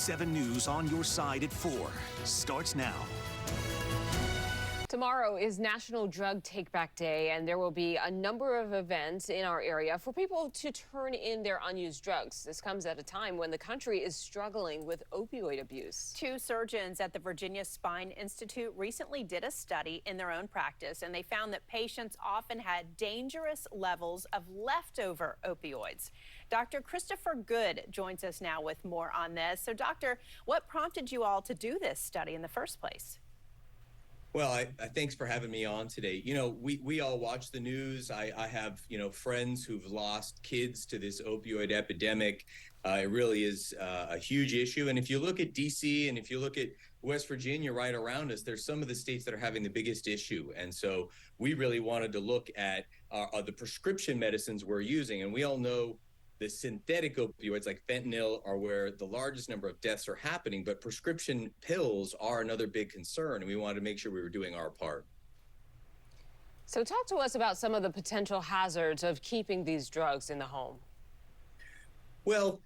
ABC7 News on your side at 4 starts now. Tomorrow is National Drug Take Back Day, and there will be a number of events in our area for people to turn in their unused drugs. This comes at a time when the country is struggling with opioid abuse. Two surgeons at the Virginia Spine Institute recently did a study in their own practice, and they found that patients often had dangerous levels of leftover opioids. Dr. Christopher Good joins us now with more on this. So, doctor, what prompted you all to do this study in the first place? Well, I thanks for having me on today. You know, we all watch the news. I have, friends who've lost kids to this opioid epidemic. It really is a huge issue. And if you look at DC and if you look at West Virginia right around us, there's some of the states that are having the biggest issue. And so we really wanted to look at the prescription medicines we're using. And we all know the synthetic opioids like fentanyl are where the largest number of deaths are happening, but prescription pills are another big concern, and we wanted to make sure we were doing our part. So talk to us about some of the potential hazards of keeping these drugs in the home. Well,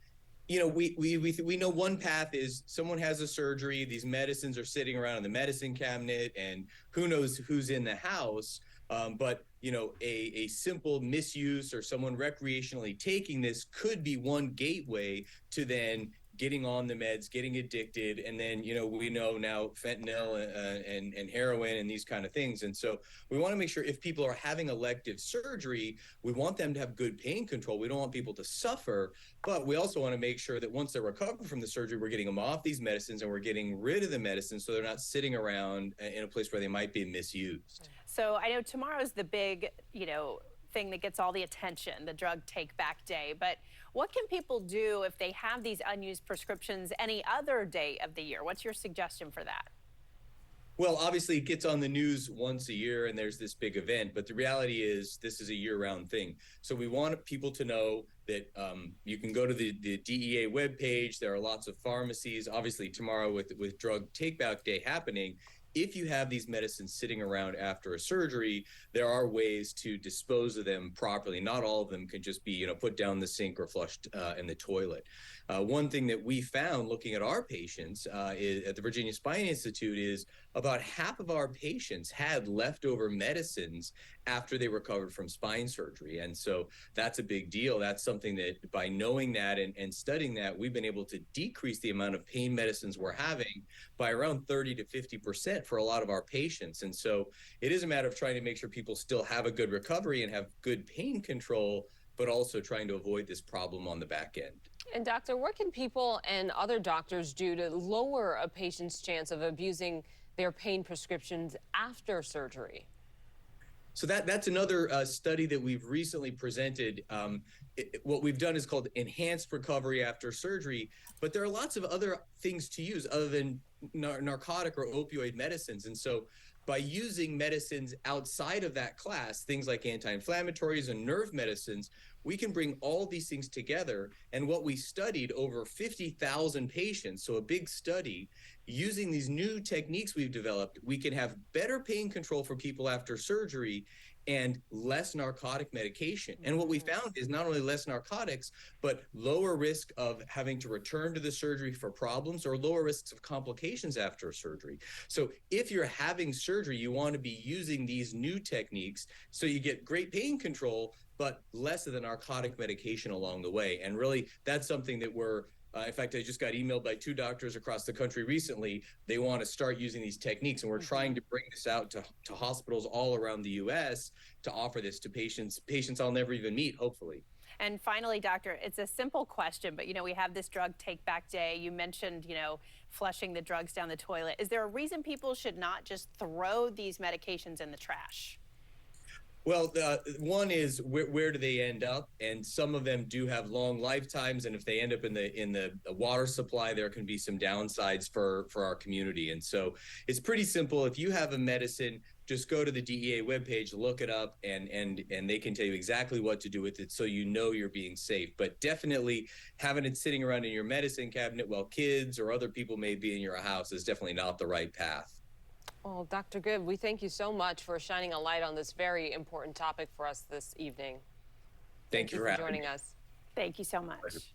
we know one path is someone has a surgery, these medicines are sitting around in the medicine cabinet, and who knows who's in the house. But a simple misuse or someone recreationally taking this could be one gateway to then getting on the meds, getting addicted. And then, we know now fentanyl and heroin and these kind of things. And so we want to make sure if people are having elective surgery, we want them to have good pain control. We don't want people to suffer, but we also want to make sure that once they're recovered from the surgery, we're getting them off these medicines and we're getting rid of the medicines so they're not sitting around in a place where they might be misused. So I know tomorrow's the big, thing that gets all the attention, the Drug Take Back Day. But what can people do if they have these unused prescriptions any other day of the year? What's your suggestion for that? Well, obviously it gets on the news once a year and there's this big event, but the reality is this is a year-round thing. So we want people to know that you can go to the DEA webpage. There are lots of pharmacies. Obviously tomorrow with Drug Take Back Day happening, if you have these medicines sitting around after a surgery, there are ways to dispose of them properly. Not all of them can just be, put down the sink or flushed in the toilet. One thing that we found looking at our patients at the Virginia Spine Institute is about half of our patients had leftover medicines after they recovered from spine surgery. And so that's a big deal. That's something that by knowing that and studying that, we've been able to decrease the amount of pain medicines we're having by around 30 to 50% for a lot of our patients. And so it is a matter of trying to make sure people still have a good recovery and have good pain control, but also trying to avoid this problem on the back end. And doctor, what can people and other doctors do to lower a patient's chance of abusing their pain prescriptions after surgery? So that's another study that we've recently presented. What we've done is called enhanced recovery after surgery, but there are lots of other things to use other than narcotic or opioid medicines. And so by using medicines outside of that class, things like anti-inflammatories and nerve medicines, we can bring all these things together. And what we studied, over 50,000 patients, so a big study, using these new techniques we've developed, we can have better pain control for people after surgery and less narcotic medication. And what we found is not only less narcotics, but lower risk of having to return to the surgery for problems or lower risks of complications after surgery. So if you're having surgery, you want to be using these new techniques so you get great pain control, but less of the narcotic medication along the way. And really, that's something that we're in fact, I just got emailed by 2 doctors across the country recently. They want to start using these techniques, and we're trying to bring this out to hospitals all around the U.S. to offer this to patients I'll never even meet, hopefully. And finally, doctor, it's a simple question, but we have this Drug Take Back Day. You mentioned, flushing the drugs down the toilet. Is there a reason people should not just throw these medications in the trash? Well, one is where do they end up? And some of them do have long lifetimes. And if they end up in the water supply, there can be some downsides for our community. And so it's pretty simple. If you have a medicine, just go to the DEA webpage, look it up, and they can tell you exactly what to do with it so you know you're being safe. But definitely having it sitting around in your medicine cabinet while kids or other people may be in your house is definitely not the right path. Well, Dr. Good, we thank you so much for shining a light on this very important topic for us this evening. Thank you for joining us. Thank you so much.